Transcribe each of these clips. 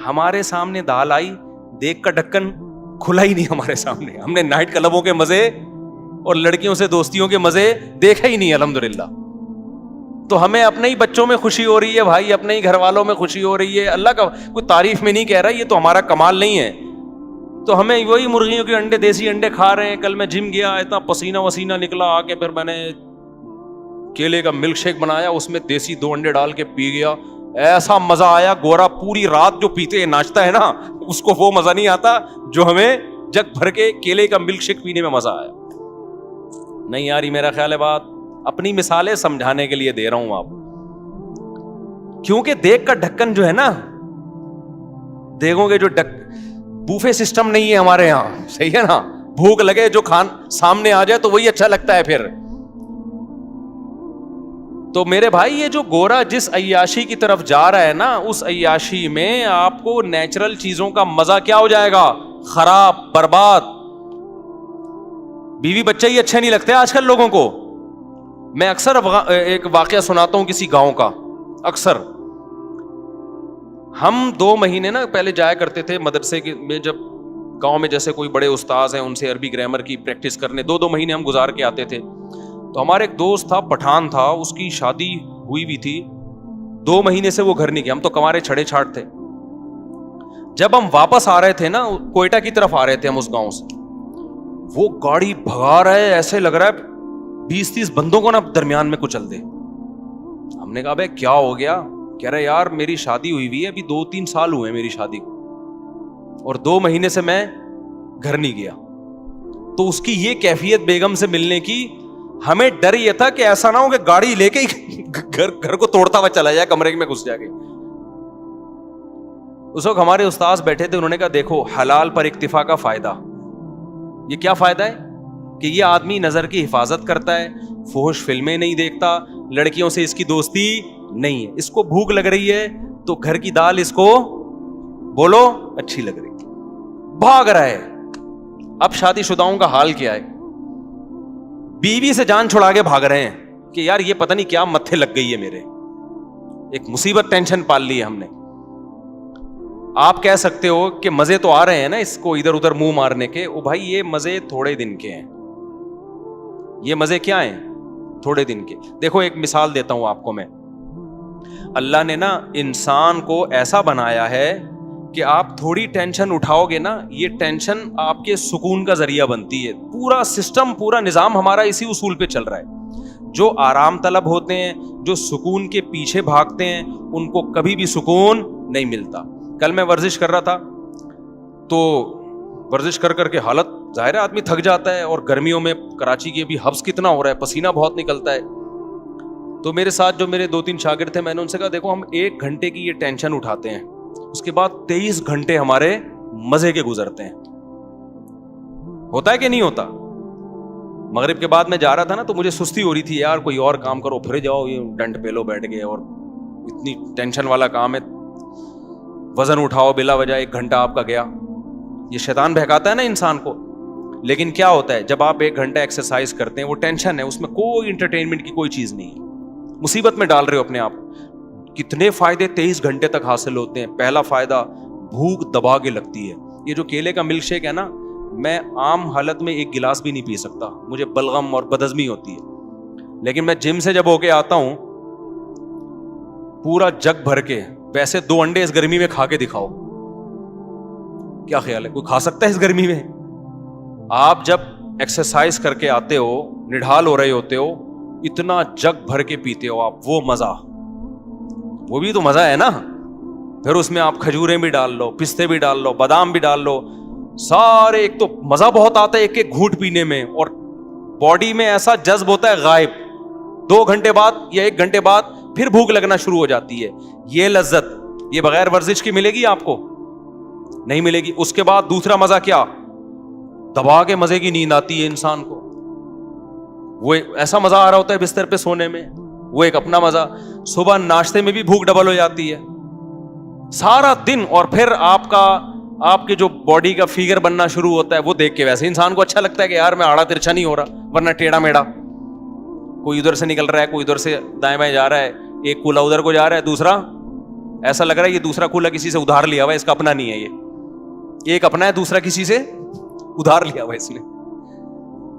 ہمارے سامنے دال آئی, دیکھ کا ڈھکن کھلا ہی نہیں ہمارے سامنے, ہم نے نائٹ کلبوں کے مزے اور لڑکیوں سے دوستیوں کے مزے دیکھا ہی نہیں الحمدللہ. تو ہمیں اپنے ہی بچوں میں خوشی ہو رہی ہے بھائی, اپنے ہی گھر والوں میں خوشی ہو رہی ہے. اللہ کا کوئی تعریف میں نہیں کہہ رہا, یہ تو ہمارا کمال نہیں ہے. تو ہمیں وہی مرغیوں کے انڈے, دیسی انڈے کھا رہے ہیں. کل میں جم گیا, اتنا پسینہ وسینہ نکلا, آ کے پھر میں نے کیلے کا ملک شیک بنایا, اس میں دیسی 2 انڈے ڈال کے پی گیا. ایسا مزہ آیا, گورا پوری رات جو پیتے ناچتا ہے نا, اس کو وہ مزہ نہیں آتا جو ہمیں جگ بھر کے کیلے کا ملک شیک پینے میں مزہ آیا. نہیں یار, یہ میرا خیال ہے بات اپنی مثالیں سمجھانے کے لیے دے رہا ہوں آپ, کیونکہ دیکھ کا ڈھکن جو ہے نا, دیکھو گے جو بوفے سسٹم نہیں ہے ہمارے یہاں, صحیح ہے نا, بھوک لگے جو سامنے آ جائے تو وہی اچھا لگتا ہے پھر. تو میرے بھائی یہ جو گورا جس عیاشی کی طرف جا رہا ہے نا, اس عیاشی میں آپ کو نیچرل چیزوں کا مزہ کیا ہو جائے گا, خراب, برباد. بیوی بچے ہی اچھے نہیں لگتے آج کل لوگوں کو. میں اکثر ایک واقعہ سناتا ہوں کسی گاؤں کا. اکثر ہم 2 مہینے نا پہلے جایا کرتے تھے مدرسے میں, جب گاؤں میں جیسے کوئی بڑے استاذ ہیں ان سے عربی گرامر کی پریکٹس کرنے 2 مہینے ہم گزار کے آتے تھے. تو ہمارے ایک دوست تھا, پٹھان تھا, اس کی شادی ہوئی بھی تھی, 2 مہینے سے وہ گھر نہیں گیا. ہم تو کمارے چھڑے چھاٹ تھے. جب ہم واپس آ رہے تھے نا, کوئٹہ کی طرف آ رہے تھے ہم اس گاؤں سے, وہ گاڑی بھگا رہا ہے, ایسے لگ رہا ہے 20-30 بندوں کو نا درمیان میں کچل دے. ہم نے کہا بھائی کیا ہو گیا؟ کہہ رہے یار میری شادی ہوئی ہوئی ہے, ابھی 2-3 سال ہوئے میری شادی کو, اور 2 مہینے سے میں گھر نہیں گیا. تو اس کی یہ کیفیت بیگم سے ملنے کی, ہمیں ڈر یہ تھا کہ ایسا نہ ہو کہ گاڑی لے کے گھر کو توڑتا ہوا چلا جائے, کمرے میں گھس جائے گا. اس وقت ہمارے استاذ بیٹھے تھے, انہوں نے کہا دیکھو حلال پر اکتفا کا فائدہ. یہ کیا فائدہ ہے کہ یہ آدمی نظر کی حفاظت کرتا ہے, فحش فلمیں نہیں دیکھتا, لڑکیوں سے اس کی دوستی نہیں ہے. اس کو بھوک لگ رہی ہے تو گھر کی دال اس کو بولو اچھی لگ رہی, بھاگ رہا ہے. اب شادی شداؤں کا حال کیا ہے, بیوی سے جان چھڑا کے بھاگ رہے ہیں کہ یار یہ پتہ نہیں کیا متھے لگ گئی ہے میرے, ایک مصیبت ٹینشن پال لی ہے ہم نے. آپ کہہ سکتے ہو کہ مزے تو آ رہے ہیں نا اس کو ادھر ادھر منہ مارنے کے, او بھائی یہ مزے تھوڑے دن کے ہیں. یہ مزے کیا ہیں؟ تھوڑے دن کے. دیکھو ایک مثال دیتا ہوں آپ کو میں. اللہ نے نا انسان کو ایسا بنایا ہے کہ آپ تھوڑی ٹینشن اٹھاؤ گے نا, یہ ٹینشن آپ کے سکون کا ذریعہ بنتی ہے. پورا سسٹم, پورا نظام ہمارا اسی اصول پہ چل رہا ہے. جو آرام طلب ہوتے ہیں, جو سکون کے پیچھے بھاگتے ہیں, ان کو کبھی بھی سکون نہیں ملتا. کل میں ورزش کر رہا تھا, تو ورزش کر کے حالت ظاہر ہے آدمی تھک جاتا ہے, اور گرمیوں میں کراچی کی ابھی حبس کتنا ہو رہا ہے, پسینہ بہت نکلتا ہے. تو میرے ساتھ جو میرے 2-3 شاگرد تھے, میں نے ان سے کہا دیکھو ہم 1 گھنٹے کی یہ ٹینشن اٹھاتے ہیں, اس کے بعد 23 گھنٹے ہمارے مزے کے گزرتے ہیں. ہوتا ہے کہ نہیں ہوتا؟ مغرب کے بعد میں جا رہا تھا نا, تو مجھے سستی ہو رہی تھی, یار کوئی اور کام کرو, پھر جاؤ یہ ڈنڈ پہ لو بیٹھ گئے, اور اتنی ٹینشن والا کام ہے, وزن اٹھاؤ بلا وجہ 1 گھنٹہ آپ کا گیا. یہ شیطان بہکاتا ہے نا انسان کو. لیکن کیا ہوتا ہے جب آپ 1 گھنٹہ ایکسرسائز کرتے ہیں, وہ ٹینشن ہے, اس میں کوئی انٹرٹینمنٹ کی کوئی چیز نہیں ہے, مصیبت میں ڈال رہے ہو اپنے آپ. کتنے فائدے 23 گھنٹے تک حاصل ہوتے ہیں. پہلا فائدہ, بھوک دبا کے لگتی ہے. یہ جو کیلے کا ملک شیک ہے نا, میں عام حالت میں 1 گلاس بھی نہیں پی سکتا, مجھے بلغم اور بدہضمی ہوتی ہے. لیکن میں جم سے جب ہو کے آتا ہوں, پورا جگ بھر کے, ویسے 2 انڈے اس گرمی میں کھا کے دکھاؤ, کیا خیال ہے کوئی کھا سکتا ہے اس گرمی میں؟ آپ جب ایکسرسائز کر کے آتے ہو, نڈھال ہو رہے ہوتے ہو, اتنا جگ بھر کے پیتے ہو آپ, وہ مزہ, وہ بھی تو مزہ ہے نا. پھر اس میں آپ کھجوریں بھی ڈال لو, پستے بھی ڈال لو, بادام بھی ڈال لو, سارے. ایک تو مزہ بہت آتا ہے 1 گھونٹ پینے میں, اور باڈی میں ایسا جذب ہوتا ہے غائب. 2 گھنٹے بعد یا 1 گھنٹے بعد پھر بھوک لگنا شروع ہو جاتی ہے. یہ لذت یہ بغیر ورزش کی ملے گی آپ کو؟ نہیں ملے گی. اس کے بعد دوسرا مزہ کیا, دبا کے مزے کی نیند آتی ہے انسان کو. وہ ایسا مزہ آ رہا ہوتا ہے بستر پہ سونے میں, وہ ایک اپنا مزہ. صبح ناشتے میں بھی بھوک ڈبل ہو جاتی ہے سارا دن, اور پھر آپ کے جو باڈی کا فیگر بننا شروع ہوتا ہے, وہ دیکھ کے ویسے انسان کو اچھا لگتا ہے کہ یار میں آڑا ترچھا نہیں ہو رہا, ورنہ ٹیڑھا میڑا, کوئی ادھر سے نکل رہا ہے, کوئی ادھر سے دائیں بائیں جا رہا ہے, ایک کولا ادھر کو جا رہا ہے, دوسرا ایسا لگ رہا ہے یہ دوسرا کولر کسی سے ادھار لیا ہوا ہے, اس کا اپنا نہیں ہے, یہ ایک اپنا ہے, دوسرا کسی سے ادھار لیا ہوا ہے اس نے.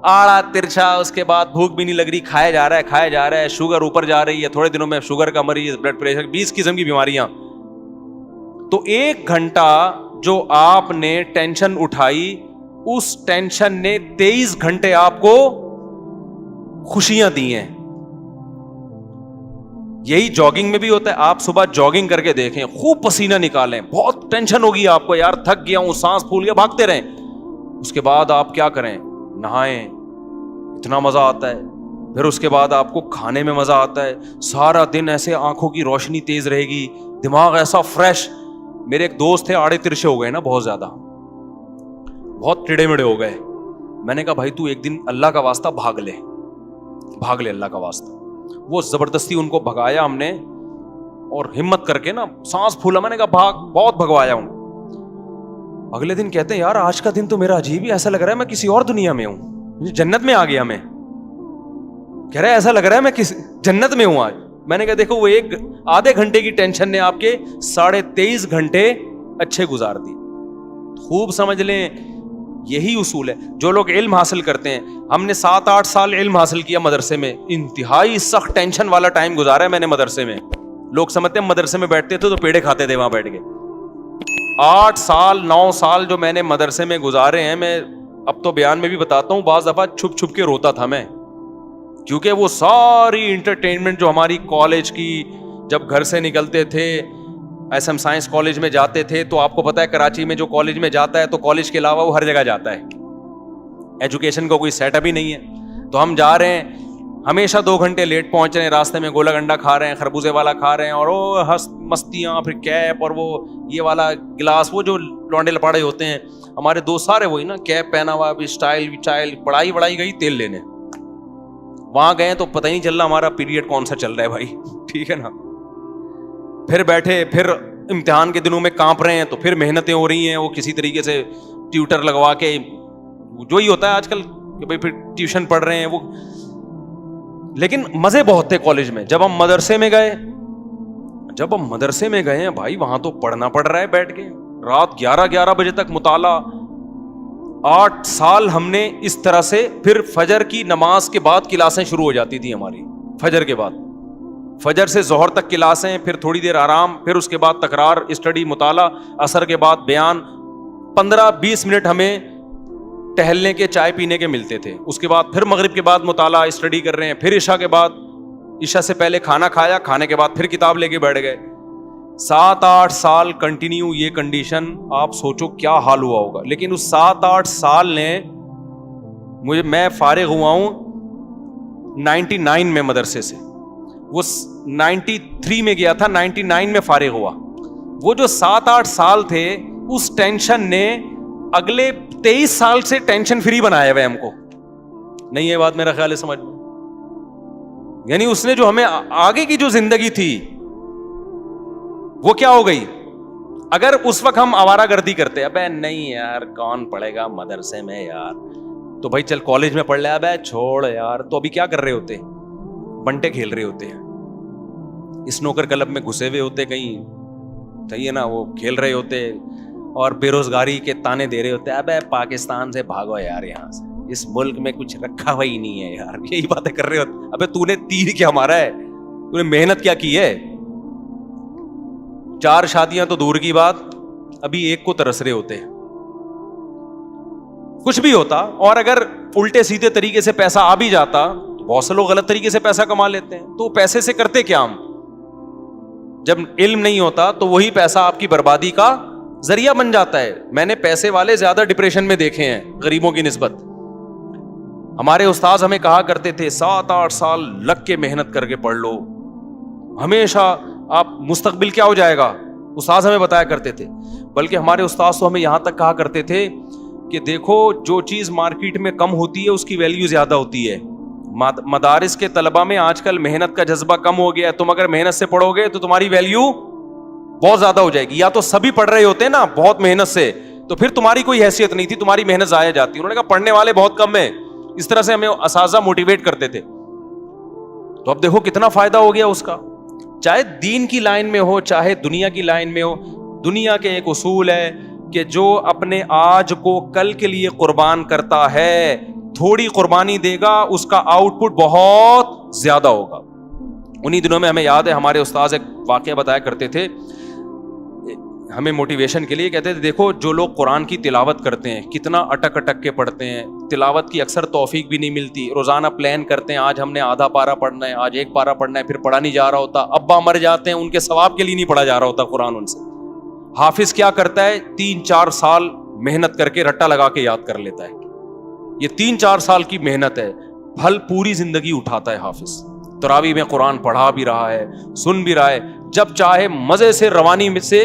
آڑا ترچھا, اس کے بعد بھوک بھی نہیں لگ رہی, کھایا جا رہا ہے, شوگر اوپر جا رہی ہے, تھوڑے دنوں میں شوگر کا مریض, بلڈ پریشر, 20 قسم کی بیماریاں. تو 1 گھنٹہ جو آپ نے ٹینشن اٹھائی, اس ٹینشن نے 23 گھنٹے آپ کو خوشیاں دی ہیں. یہی جاگنگ میں بھی ہوتا ہے. آپ صبح جاگنگ کر کے دیکھیں, خوب پسینہ نکالیں, بہت ٹینشن ہوگی آپ کو, یار تھک گیا ہوں, سانس پھول گیا, بھاگتے رہیں. اس کے بعد آپ کیا کریں, نہائیں, اتنا مزہ آتا ہے. پھر اس کے بعد آپ کو کھانے میں مزہ آتا ہے, سارا دن ایسے آنکھوں کی روشنی تیز رہے گی, دماغ ایسا فریش. میرے ایک دوست تھے, آڑے ترچے ہو گئے نا, بہت زیادہ, بہت ٹیڑے مڑے ہو گئے. میں نے کہا بھائی تو ایک دن اللہ کا واسطہ بھاگ لے اللہ کا واسطہ. وہ زبردستی ان کو بھگایا ہم نے, اور ہمت کر کے نا سانس پھولا, میں نے کہا بھاگ, بہت بھگوایا ہوں. اگلے دن کہتے ہیں یار آج کا دن تو میرا عجیب ہی, ایسا لگ رہا ہے میں کسی اور دنیا میں ہوں, جنت میں آ گیا میں. کہہ رہا ہے ایسا لگ رہا ہے میں کس جنت میں ہوں آج. میں نے کہا دیکھو وہ آدھے گھنٹے کی ٹینشن نے آپ کے 23.5 گھنٹے اچھے گزار دی. خوب سمجھ لیں, یہی اصول ہے. جو لوگ علم حاصل کرتے ہیں, ہم نے 7-8 سال علم حاصل کیا مدرسے میں, انتہائی سخت ٹینشن والا ٹائم گزارا ہے میں نے مدرسے میں. لوگ سمجھتے ہیں مدرسے میں بیٹھتے تھے تو پیڑے کھاتے تھے وہاں بیٹھ کے. 8 سال 9 سال جو میں نے مدرسے میں گزارے ہیں, میں اب تو بیان میں بھی بتاتا ہوں, بعض دفعہ چھپ چھپ کے روتا تھا میں, کیونکہ وہ ساری انٹرٹینمنٹ جو ہماری کالج کی, جب گھر سے نکلتے تھے ایس ایم سائنس کالج میں جاتے تھے, تو آپ کو پتا ہے کراچی میں جو کالج میں جاتا ہے تو کالج کے علاوہ وہ ہر جگہ جاتا ہے, ایجوکیشن کا کوئی سیٹ اپ ہی نہیں ہے. تو ہم جا رہے ہیں, ہمیشہ 2 گھنٹے لیٹ پہنچ رہے ہیں, راستے میں گولا گنڈا کھا رہے ہیں, خربوزے والا کھا رہے ہیں, اور وہ مستیاں, پھر کیپ, اور وہ یہ والا گلاس, وہ جو لونڈے لپاڑے ہوتے ہیں ہمارے دوست سارے وہی نا, کیپ پہنا ہوا, بھی اسٹائل, پڑھائی گئی تیل لینے. وہاں گئے تو پتہ ہی نہیں چل رہا ہمارا پیریڈ کون سا چل رہا ہے بھائی, ٹھیک ہے نا. پھر بیٹھے, پھر امتحان کے دنوں میں کانپ رہے ہیں, تو پھر محنتیں ہو رہی ہیں, وہ کسی طریقے سے ٹیوٹر لگوا کے, جو ہی ہوتا ہے آج کل کہ بھائی پھر ٹیوشن پڑھ رہے ہیں وہ. لیکن مزے بہت تھے کالج میں. جب ہم مدرسے میں گئے ہیں بھائی, وہاں تو پڑھنا پڑ رہا ہے بیٹھ کے, رات 11 بجے تک مطالعہ. 8 سال ہم نے اس طرح سے. پھر فجر کی نماز کے بعد کلاسیں شروع ہو جاتی تھی ہماری, فجر کے بعد, فجر سے ظہر تک کلاسیں, پھر تھوڑی دیر آرام, پھر اس کے بعد تکرار, اسٹڈی, مطالعہ, عصر کے بعد بیان, 15-20 منٹ ہمیں ٹہلنے کے, چائے پینے کے ملتے تھے. اس کے بعد پھر مغرب کے بعد مطالعہ, اسٹڈی کر رہے ہیں, پھر عشاء کے بعد, عشاء سے پہلے کھانا کھایا, کھانے کے بعد پھر کتاب لے کے بیٹھ گئے. 7-8 سال کنٹینیو یہ کنڈیشن, آپ سوچو کیا حال ہوا ہوگا. لیکن اس 7-8 سال نے میں فارغ ہوا ہوں 99 میں مدرسے سے, وہ 93 میں گیا تھا, 99 میں فارغ ہوا. وہ جو 7-8 سال تھے, اس ٹینشن نے اگلے 23 سال سے ٹینشن فری بنایا ہوئے ہم کو. نہیں یہ بات میرا خیال ہے سمجھ میں, یعنی اس نے جو ہمیں آگے کی جو زندگی تھی وہ کیا ہو گئی. اگر اس وقت ہم آوارہ گردی کرتے, ابے نہیں یار کون پڑھے گا مدرسے میں یار, تو بھائی چل کالج میں پڑھ لے, ابے چھوڑ یار, تو ابھی کیا کر رہے ہوتے, بنٹے کھیل رہے ہوتے ہیں, اسنوکر کلب میں گھسے ہوئے ہوتے کہیں, صحیح ہے نا, وہ کھیل رہے ہوتے, اور بے روزگاری کے تانے دے رہے ہوتے, ابے پاکستان سے بھاگو یار, یہاں سے, اس ملک میں کچھ رکھا ہوا ہی نہیں ہے یار, یہی باتیں کر رہے ہوتے. ابے تو نے تیر کیا مارا ہے, تو نے محنت کیا کی ہے. 4 شادیاں تو دور کی بات, ابھی ایک کو ترس رہے ہوتے. کچھ بھی ہوتا, اور اگر الٹے سیدھے طریقے سے پیسہ آ بھی جاتا, تو بہت سے لوگ غلط طریقے سے پیسہ کما لیتے ہیں. تو پیسے سے کرتے کیا ہم, جب علم نہیں ہوتا تو وہی پیسہ آپ کی بربادی کا ذریعہ بن جاتا ہے. میں نے پیسے والے زیادہ ڈپریشن میں دیکھے ہیں غریبوں کی نسبت. ہمارے استاذ ہمیں کہا کرتے تھے 7-8 سال لگ کے محنت کر کے پڑھ لو, ہمیشہ آپ مستقبل کیا ہو جائے گا, استاذ ہمیں بتایا کرتے تھے. بلکہ ہمارے استاذ تو ہمیں یہاں تک کہا کرتے تھے کہ دیکھو جو چیز مارکیٹ میں کم ہوتی ہے اس کی ویلیو زیادہ ہوتی ہے. مدارس کے طلبہ میں آج کل محنت کا جذبہ کم ہو گیا ہے. تم اگر محنت سے پڑھو گے تو تمہاری ویلیو بہت زیادہ ہو جائے گی. یا تو سبھی پڑھ رہے ہوتے ہیں نا بہت محنت سے, تو پھر تمہاری کوئی حیثیت نہیں تھی, تمہاری محنت ضائع جاتی. انہوں نے کہا پڑھنے والے بہت کم ہیں. اس طرح سے ہمیں اساتذہ موٹیویٹ کرتے تھے. تو اب دیکھو کتنا فائدہ ہو گیا اس کا. چاہے دین کی لائن میں ہو چاہے دنیا کی لائن میں ہو. دنیا کے ایک اصول ہے کہ جو اپنے آج کو کل کے لیے قربان کرتا ہے, تھوڑی قربانی دے گا, اس کا آؤٹ پٹ بہت زیادہ ہوگا. انہی دنوں میں ہمیں یاد ہے ہمارے استاذ ایک واقعہ بتایا کرتے تھے ہمیں موٹیویشن کے لیے. کہتے تھے دیکھو جو لوگ قرآن کی تلاوت کرتے ہیں کتنا اٹک اٹک کے پڑھتے ہیں, تلاوت کی اکثر توفیق بھی نہیں ملتی, روزانہ پلان کرتے ہیں آج ہم نے آدھا پارا پڑھنا ہے, آج ایک پارا پڑھنا ہے, پھر پڑھا نہیں جا رہا ہوتا, ابا مر جاتے ہیں ان کے ثواب کے لیے نہیں پڑھا جا رہا ہوتا قرآن ان سے. حافظ کیا کرتا ہے 3-4 سال محنت کر کے رٹا لگا کے یاد کر لیتا ہے. یہ 3-4 سال کی محنت ہے, پھل پوری زندگی اٹھاتا ہے حافظ. تراویح میں قرآن پڑھا بھی رہا ہے, سن بھی رہا ہے, جب چاہے مزے سے روانی میں سے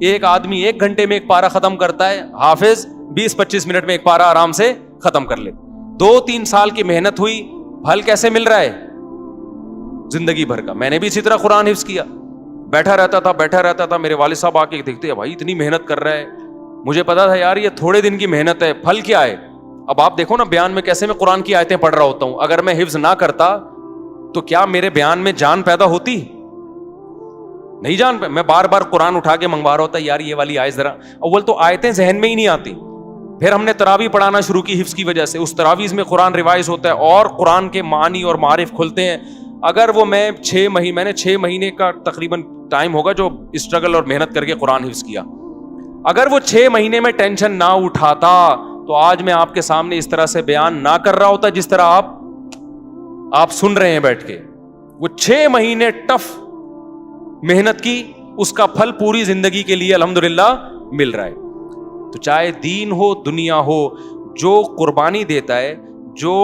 ایک آدمی 1 گھنٹے میں ایک پارا ختم کرتا ہے, حافظ 20-25 منٹ میں ایک پارا آرام سے ختم کر لیتا. 2-3 سال کی محنت ہوئی, پھل کیسے مل رہا ہے؟ زندگی بھر کا. میں نے بھی اسی طرح قرآن حفظ کیا, بیٹھا رہتا تھا, میرے والد صاحب آ کے دیکھتے ہیں بھائی اتنی محنت کر رہا ہے, مجھے پتا تھا یار یہ تھوڑے دن کی محنت ہے, پھل کیا ہے. اب آپ دیکھو نا بیان میں کیسے میں قرآن کی آیتیں پڑھ رہا ہوتا ہوں, اگر میں حفظ نہ کرتا تو کیا میرے بیان میں جان پیدا ہوتی؟ نہیں جان پہ. میں بار بار قرآن اٹھا کے منگوا رہا ہوتا یار یہ والی آیت ذرا. اول تو آیتیں ذہن میں ہی نہیں آتی, پھر ہم نے تراویح پڑھانا شروع کی حفظ کی وجہ سے, اس تراویح میں قرآن ریوائز ہوتا ہے اور قرآن کے معنی اور معارف کھلتے ہیں. اگر وہ میں نے 6 مہینے کا تقریباً ٹائم ہوگا جو اسٹرگل اور محنت کر کے قرآن حفظ کیا, اگر وہ 6 مہینے میں ٹینشن نہ اٹھاتا تو آج میں آپ کے سامنے اس طرح سے بیان نہ کر رہا ہوتا جس طرح آپ سن رہے ہیں بیٹھ کے. وہ 6 مہینے ٹف محنت کی, اس کا پھل پوری زندگی کے لیے الحمدللہ مل رہا ہے. تو چاہے دین ہو دنیا ہو, جو قربانی دیتا ہے, جو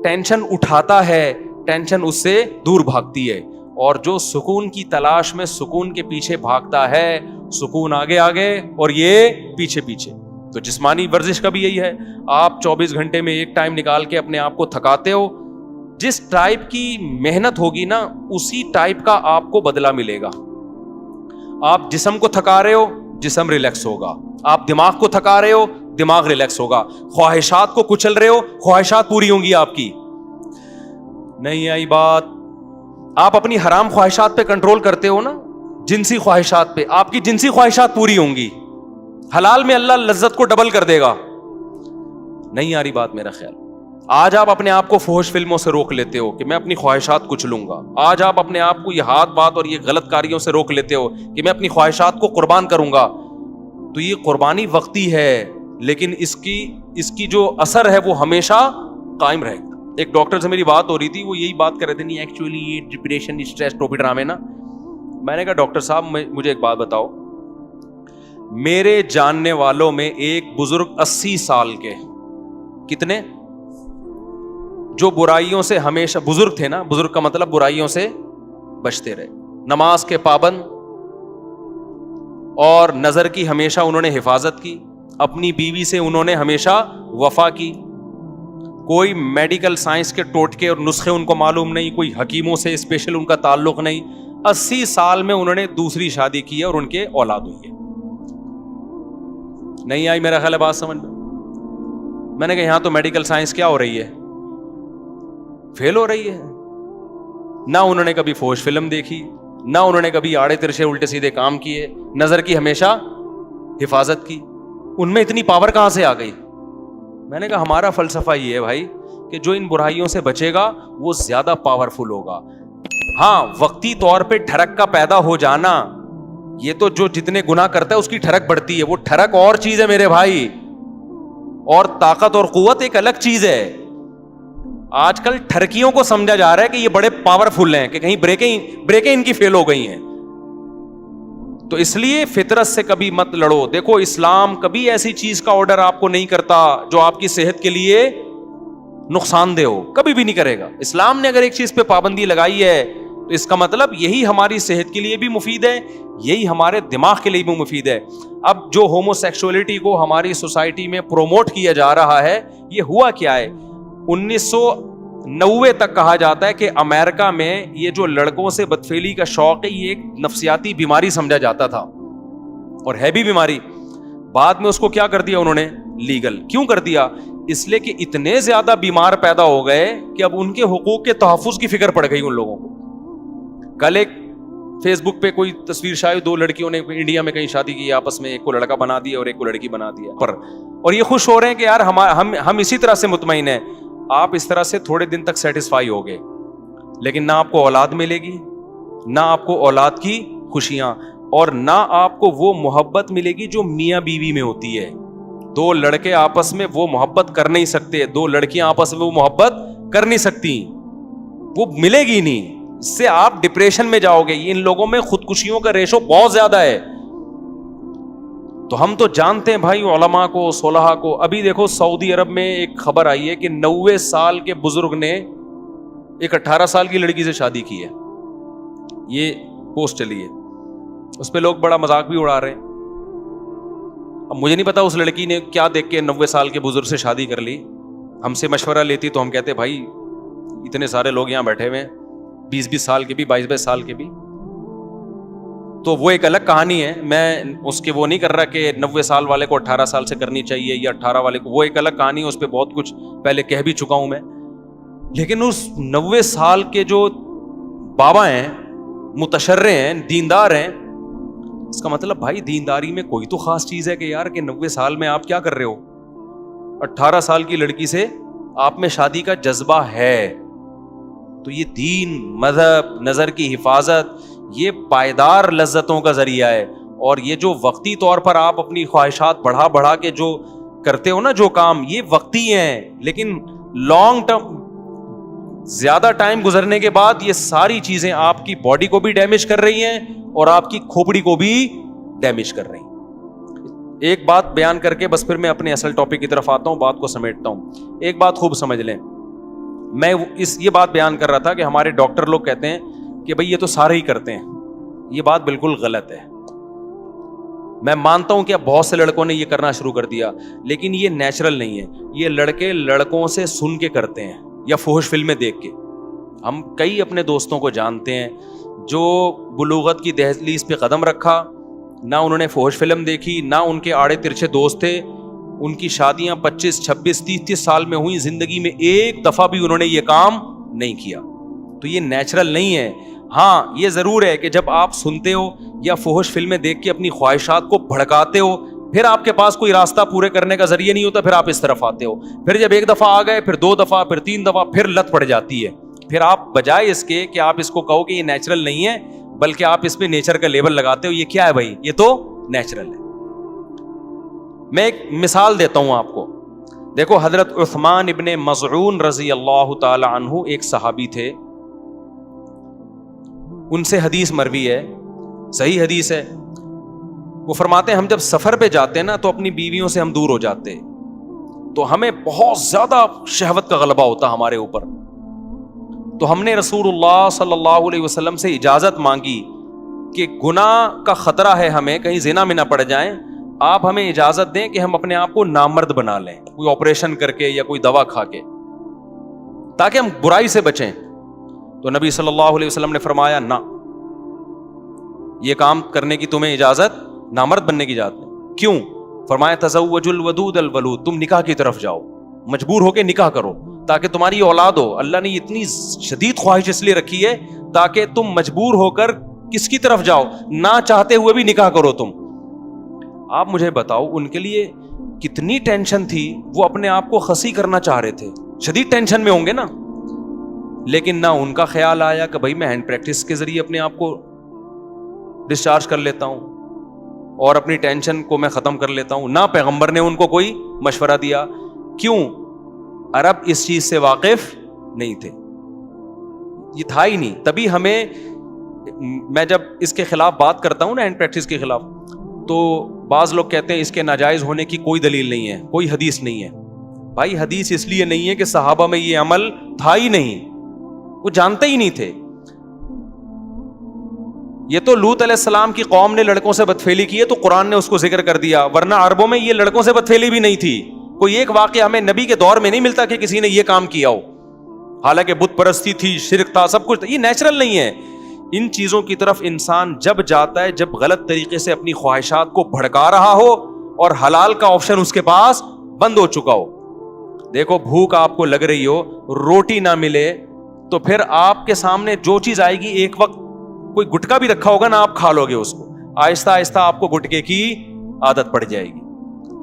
ٹینشن اٹھاتا ہے, ٹینشن اس سے دور بھاگتی ہے, اور جو سکون کی تلاش میں سکون کے پیچھے بھاگتا ہے, سکون آگے آگے اور یہ پیچھے پیچھے. تو جسمانی ورزش کا بھی یہی ہے, آپ 24 گھنٹے میں ایک ٹائم نکال کے اپنے آپ کو تھکاتے ہو, جس ٹائپ کی محنت ہوگی نا اسی ٹائپ کا آپ کو بدلہ ملے گا. آپ جسم کو تھکا رہے ہو, جسم ریلیکس ہوگا. آپ دماغ کو تھکا رہے ہو, دماغ ریلیکس ہوگا. خواہشات کو کچل رہے ہو, خواہشات پوری ہوں گی آپ کی. نہیں آئی بات؟ آپ اپنی حرام خواہشات پہ کنٹرول کرتے ہو نا, جنسی خواہشات پہ, آپ کی جنسی خواہشات پوری ہوں گی. حلال میں اللہ لذت کو ڈبل کر دے گا. نہیں آ رہی بات میرا خیال. آج آپ اپنے آپ کو فحش فلموں سے روک لیتے ہو کہ میں اپنی خواہشات کچھ لوں گا. آج آپ اپنے آپ کو یہ ہاتھ بات اور یہ غلط کاریوں سے روک لیتے ہو کہ میں اپنی خواہشات کو قربان کروں گا. تو یہ قربانی وقتی ہے, لیکن اس کی جو اثر ہے وہ ہمیشہ قائم رہے گا. ایک ڈاکٹر سے میری بات ہو رہی تھی, وہ یہی بات کر رہے تھے, نہیں ایکچولی یہ ڈپریشن اسٹریس ٹوپی ڈرامے نا. میں نے کہا ڈاکٹر صاحب مجھے ایک بات بتاؤ, میرے جاننے والوں میں ایک بزرگ 80 سال کے, کتنے, جو برائیوں سے ہمیشہ, بزرگ تھے نا, بزرگ کا مطلب برائیوں سے بچتے رہے, نماز کے پابند, اور نظر کی ہمیشہ انہوں نے حفاظت کی, اپنی بیوی سے انہوں نے ہمیشہ وفا کی, کوئی میڈیکل سائنس کے ٹوٹکے اور نسخے ان کو معلوم نہیں, کوئی حکیموں سے اسپیشل ان کا تعلق نہیں. 80 سال میں انہوں نے دوسری شادی کی ہے اور ان کے اولاد ہوئی ہے. نہیں آئی میرا خیال ہے بات سمجھ میں؟ میں نے کہا یہاں تو میڈیکل سائنس کیا ہو رہی ہے, فیل ہو رہی ہے. نہ انہوں نے کبھی فحش فلم دیکھی, نہ انہوں نے کبھی آڑے ترچے الٹے سیدھے کام کیے, نظر کی ہمیشہ حفاظت کی. ان میں اتنی پاور کہاں سے آ گئی؟ میں نے کہا ہمارا فلسفہ یہ ہے بھائی کہ جو ان برائیوں سے بچے گا وہ زیادہ پاورفل ہوگا. ہاں وقتی طور پہ ٹھڑک کا پیدا ہو جانا, یہ تو جو جتنے گناہ کرتا ہے اس کی ٹھڑک بڑھتی ہے, وہ ٹھڑک اور چیز ہے میرے بھائی, اور طاقت اور قوت ایک الگ چیز ہے. آج کل ٹھرکیوں کو سمجھا جا رہا ہے کہ یہ بڑے پاورفل ہیں, کہ کہیں بریکیں ان کی فیل ہو گئی ہیں. تو اس لیے فطرت سے کبھی مت لڑو. دیکھو اسلام کبھی ایسی چیز کا آرڈر آپ کو نہیں کرتا جو آپ کی صحت کے لیے نقصان دہ ہو, کبھی بھی نہیں کرے گا. اسلام نے اگر ایک چیز پہ پابندی لگائی ہے تو اس کا مطلب یہی ہماری صحت کے لیے بھی مفید ہے, یہی ہمارے دماغ کے لیے بھی مفید ہے. اب جو ہومو سیکسولیٹی کو ہماری سوسائٹی میں پروموٹ کیا جا رہا ہے, یہ ہوا کیا ہے؟ 1990 تک کہا جاتا ہے کہ امریکہ میں یہ جو لڑکوں سے بدفعلی کا شوق ہے یہ ایک نفسیاتی بیماری سمجھا جاتا تھا, اور ہے بھی بیماری. بعد میں اس کو کیا کر دیا انہوں نے؟ لیگل. کیوں کر دیا؟ اس لیے کہ اتنے زیادہ بیمار پیدا ہو گئے کہ اب ان کے حقوق کے تحفظ کی فکر پڑ گئی ان لوگوں کو. کل ایک فیس بک پہ کوئی تصویر شاید 2 لڑکیوں نے انڈیا میں کہیں شادی کی آپس میں, ایک کو لڑکا بنا دیا اور ایک کو لڑکی بنا دیا اور یہ خوش ہو رہے ہیں کہ یار ہم اسی طرح سے مطمئن ہیں. آپ اس طرح سے تھوڑے دن تک سیٹسفائی ہو گئے, لیکن نہ آپ کو اولاد ملے گی, نہ آپ کو اولاد کی خوشیاں, اور نہ آپ کو وہ محبت ملے گی جو میاں بیوی میں ہوتی ہے. 2 لڑکے آپس میں وہ محبت کر نہیں سکتے, 2 لڑکیاں آپس میں وہ محبت کر نہیں سکتی, وہ ملے گی نہیں. اس سے آپ ڈپریشن میں جاؤ گے. ان لوگوں میں خودکشیوں کا ریشو بہت زیادہ ہے. تو ہم تو جانتے ہیں بھائی علماء کو, صلحاء کو. ابھی دیکھو سعودی عرب میں ایک خبر آئی ہے کہ 90 سال کے بزرگ نے ایک 18 سال کی لڑکی سے شادی کی ہے. یہ پوسٹ چلی ہے, اس پہ لوگ بڑا مذاق بھی اڑا رہے ہیں. اب مجھے نہیں پتا اس لڑکی نے کیا دیکھ کے 90 سال کے بزرگ سے شادی کر لی. ہم سے مشورہ لیتی تو ہم کہتے بھائی اتنے سارے لوگ یہاں بیٹھے ہوئے ہیں, 20 سال کے بھی, 22 سال کے بھی, تو وہ ایک الگ کہانی ہے. میں اس کے وہ نہیں کر رہا کہ 90 سال والے کو 18 سال سے کرنی چاہیے یا 18 والے کو, وہ ایک الگ کہانی ہے. اس پہ بہت کچھ پہلے کہہ بھی چکا ہوں میں. لیکن اس 90 سال کے جو بابا ہیں, متشرع ہیں, دیندار ہیں, اس کا مطلب بھائی دینداری میں کوئی تو خاص چیز ہے کہ یار کہ 90 سال میں آپ کیا کر رہے ہو. 18 سال کی لڑکی سے آپ میں شادی کا جذبہ ہے. تو یہ دین, مذہب, نظر کی حفاظت, یہ پائیدار لذتوں کا ذریعہ ہے. اور یہ جو وقتی طور پر آپ اپنی خواہشات بڑھا کے جو کرتے ہو نا جو کام, یہ وقتی ہیں, لیکن لانگ ٹرم زیادہ ٹائم گزرنے کے بعد یہ ساری چیزیں آپ کی باڈی کو بھی ڈیمیج کر رہی ہیں اور آپ کی کھوپڑی کو بھی ڈیمیج کر رہی ہیں. ایک بات بیان کر کے بس پھر میں اپنے اصل ٹاپک کی طرف آتا ہوں, بات کو سمیٹتا ہوں. ایک بات خوب سمجھ لیں, میں یہ بات بیان کر رہا تھا کہ ہمارے ڈاکٹر لوگ کہتے ہیں کہ بھئی یہ تو سارے ہی کرتے ہیں. یہ بات بالکل غلط ہے. میں مانتا ہوں کہ اب بہت سے لڑکوں نے یہ کرنا شروع کر دیا, لیکن یہ نیچرل نہیں ہے. یہ لڑکے لڑکوں سے سن کے کرتے ہیں یا فحش فلمیں دیکھ کے. ہم کئی اپنے دوستوں کو جانتے ہیں جو بلوغت کی دہلیز پہ قدم رکھا, نہ انہوں نے فحش فلم دیکھی, نہ ان کے آڑے ترچھے دوست تھے, ان کی شادیاں 25, 26, 30 سال میں ہوئی, زندگی میں ایک دفعہ بھی انہوں نے یہ کام نہیں کیا. تو یہ نیچرل نہیں ہے. ہاں یہ ضرور ہے کہ جب آپ سنتے ہو یا فحش فلمیں دیکھ کے اپنی خواہشات کو بھڑکاتے ہو, پھر آپ کے پاس کوئی راستہ پورے کرنے کا ذریعہ نہیں ہوتا, پھر آپ اس طرف آتے ہو. پھر جب ایک دفعہ آ گئے, پھر 2 دفعہ, پھر 3 دفعہ, پھر لت پڑ جاتی ہے. پھر آپ بجائے اس کے کہ آپ اس کو کہو کہ یہ نیچرل نہیں ہے, بلکہ آپ اس پہ نیچر کا لیبل لگاتے ہو. یہ کیا ہے بھائی, یہ تو نیچرل ہے. میں ایک مثال دیتا ہوں آپ کو. دیکھو حضرت عثمان ابن مظعون رضی اللہ تعالی عنہ ایک صحابی تھے, ان سے حدیث مروی ہے, صحیح حدیث ہے. وہ فرماتے ہیں ہم جب سفر پہ جاتے ہیں نا تو اپنی بیویوں سے ہم دور ہو جاتے, تو ہمیں بہت زیادہ شہوت کا غلبہ ہوتا ہمارے اوپر. تو ہم نے رسول اللہ صلی اللہ علیہ وسلم سے اجازت مانگی کہ گناہ کا خطرہ ہے ہمیں, کہیں زنا میں نہ پڑ جائیں, آپ ہمیں اجازت دیں کہ ہم اپنے آپ کو نامرد بنا لیں, کوئی آپریشن کر کے یا کوئی دوا کھا کے, تاکہ ہم برائی سے بچیں. تو نبی صلی اللہ علیہ وسلم نے فرمایا نہ, یہ کام کرنے کی تمہیں اجازت, نامرد بننے کی اجازت نہیں. کیوں؟ فرمایا تزوج الودود الولود, تم نکاح کی طرف جاؤ, مجبور ہو کے نکاح کرو تاکہ تمہاری اولاد ہو. اللہ نے اتنی شدید خواہش اس لیے رکھی ہے تاکہ تم مجبور ہو کر کس کی طرف جاؤ, نہ چاہتے ہوئے بھی نکاح کرو تم. آپ مجھے بتاؤ ان کے لیے کتنی ٹینشن تھی, وہ اپنے آپ کو خسی کرنا چاہ رہے تھے, شدید ٹینشن میں ہوں گے نا. لیکن نہ ان کا خیال آیا کہ بھائی میں ہینڈ پریکٹس کے ذریعے اپنے آپ کو ڈسچارج کر لیتا ہوں اور اپنی ٹینشن کو میں ختم کر لیتا ہوں. نہ پیغمبر نے ان کو کوئی مشورہ دیا. کیوں؟ عرب اس چیز سے واقف نہیں تھے, یہ تھا ہی نہیں. تبھی ہمیں, میں جب اس کے خلاف بات کرتا ہوں نا, ہینڈ پریکٹس کے خلاف, تو بعض لوگ کہتے ہیں اس کے ناجائز ہونے کی کوئی دلیل نہیں ہے, کوئی حدیث نہیں ہے. بھائی حدیث اس لیے نہیں ہے کہ صحابہ میں یہ عمل تھا ہی نہیں, وہ جانتے ہی نہیں تھے. یہ تو لوط علیہ السلام کی قوم نے لڑکوں سے بدفعلی کی ہے تو قرآن نے اس کو ذکر کر دیا, ورنہ عربوں میں یہ لڑکوں سے بدفعلی بھی نہیں تھی. کوئی ایک واقعہ ہمیں نبی کے دور میں نہیں ملتا کہ کسی نے یہ کام کیا ہو, حالانکہ بت پرستی تھی, شرک تھا, سب کچھ. یہ نیچرل نہیں ہے. ان چیزوں کی طرف انسان جب جاتا ہے جب غلط طریقے سے اپنی خواہشات کو بھڑکا رہا ہو اور حلال کا آپشن اس کے پاس بند ہو چکا ہو. دیکھو بھوک آپ کو لگ رہی ہو, روٹی نہ ملے, تو پھر آپ کے سامنے جو چیز آئے گی ایک وقت کوئی گٹکا بھی رکھا ہوگا نا, آپ کھا لو گے اس کو, آہستہ آہستہ آپ کو گٹکے کی عادت پڑ جائے گی.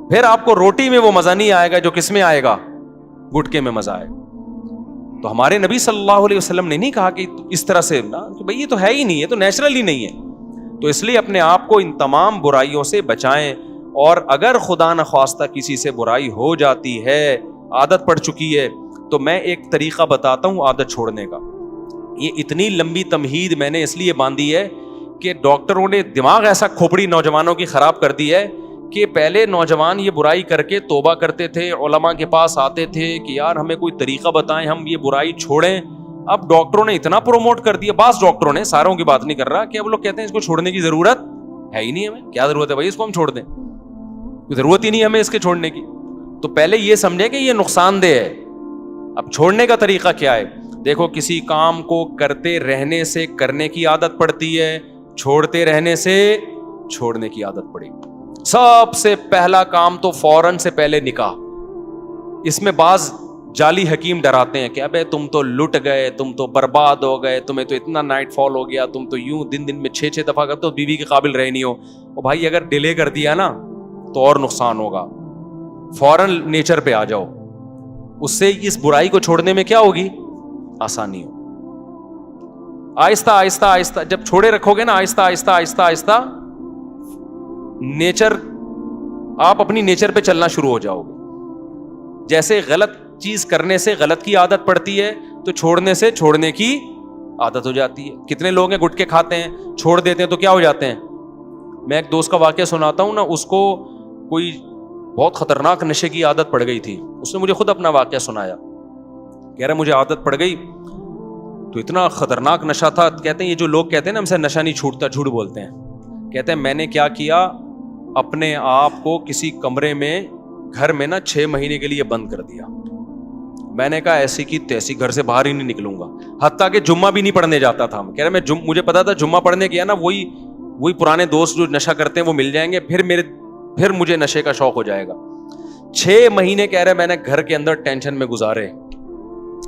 پھر آپ کو روٹی میں وہ مزہ نہیں آئے گا جو کس میں آئے گا, گٹکے میں مزہ آئے گا. تو ہمارے نبی صلی اللہ علیہ وسلم نے نہیں کہا کہ اس طرح سے نا, کہ بھئی یہ تو ہے ہی نہیں, یہ تو نیچرل ہی نہیں ہے. تو اس لیے اپنے آپ کو ان تمام برائیوں سے بچائیں, اور اگر خدا نخواستہ کسی سے برائی ہو جاتی ہے, عادت پڑ چکی ہے, تو میں ایک طریقہ بتاتا ہوں عادت چھوڑنے کا. یہ اتنی لمبی تمہید میں نے اس لیے باندھی ہے کہ ڈاکٹروں نے دماغ ایسا کھوپڑی نوجوانوں کی خراب کر دی ہے کہ پہلے نوجوان یہ برائی کر کے توبہ کرتے تھے, علماء کے پاس آتے تھے کہ یار ہمیں کوئی طریقہ بتائیں, ہم یہ برائی چھوڑیں. اب ڈاکٹروں نے اتنا پروموٹ کر دیا, بعض ڈاکٹروں نے, ساروں کی بات نہیں کر رہا, کہ اب لوگ کہتے ہیں اس کو چھوڑنے کی ضرورت ہے ہی نہیں, ہمیں کیا ضرورت ہے بھائی اس کو ہم چھوڑ دیں, ضرورت ہی نہیں ہمیں اس کے چھوڑنے کی. تو پہلے یہ سمجھے کہ یہ نقصان دہ ہے. اب چھوڑنے کا طریقہ کیا ہے؟ دیکھو, کسی کام کو کرتے رہنے سے کرنے کی عادت پڑتی ہے, چھوڑتے رہنے سے چھوڑنے کی عادت پڑے گی. سب سے پہلا کام تو فوراً سے پہلے نکاح. اس میں بعض جعلی حکیم ڈراتے ہیں کہ ابے تم تو لٹ گئے, تم تو برباد ہو گئے, تمہیں تو اتنا نائٹ فال ہو گیا, تم تو یوں دن میں 6 دفعہ کرتے ہو, بیوی کے قابل رہے نہیں ہو. اور بھائی اگر ڈیلے کر دیا نا تو اور نقصان ہوگا. فوراً نیچر پہ آ جاؤ, اس سے اس برائی کو چھوڑنے میں کیا ہوگی, آسانی ہو. آہستہ آہستہ آہستہ جب چھوڑے رکھو گے نا, آہستہ آہستہ آہستہ آہستہ نیچر, آپ اپنی نیچر پہ چلنا شروع ہو جاؤ گے. جیسے غلط چیز کرنے سے غلط کی عادت پڑتی ہے, تو چھوڑنے سے چھوڑنے کی عادت ہو جاتی ہے. کتنے لوگ ہیں گٹکے کھاتے ہیں, چھوڑ دیتے ہیں تو کیا ہو جاتے ہیں. میں ایک دوست کا واقعہ سناتا ہوں نا, اس کو کوئی بہت خطرناک نشے کی عادت پڑ گئی تھی. اس نے مجھے خود اپنا واقعہ سنایا, کہہ رہا مجھے عادت پڑ گئی, تو اتنا خطرناک نشہ تھا. کہتے ہیں یہ جو لوگ کہتے ہیں نا ہم سے نشہ نہیں چھوٹتا, جھوٹ بولتے ہیں. کہتے ہیں میں نے کیا کیا, اپنے آپ کو کسی کمرے میں گھر میں نا 6 مہینے کے لیے بند کر دیا. میں نے کہا ایسی کی تیسی گھر سے باہر ہی نہیں نکلوں گا, حتیٰ کہ جمعہ بھی نہیں پڑھنے جاتا تھا. کہہ رہے مجھے پتا تھا جمعہ پڑھنے گیا نا وہی پرانے دوست جو نشہ کرتے ہیں وہ مل جائیں گے, پھر مجھے نشے کا شوق ہو جائے گا. 6 مہینے کہہ رہے میں نے گھر کے اندر ٹینشن میں گزارے,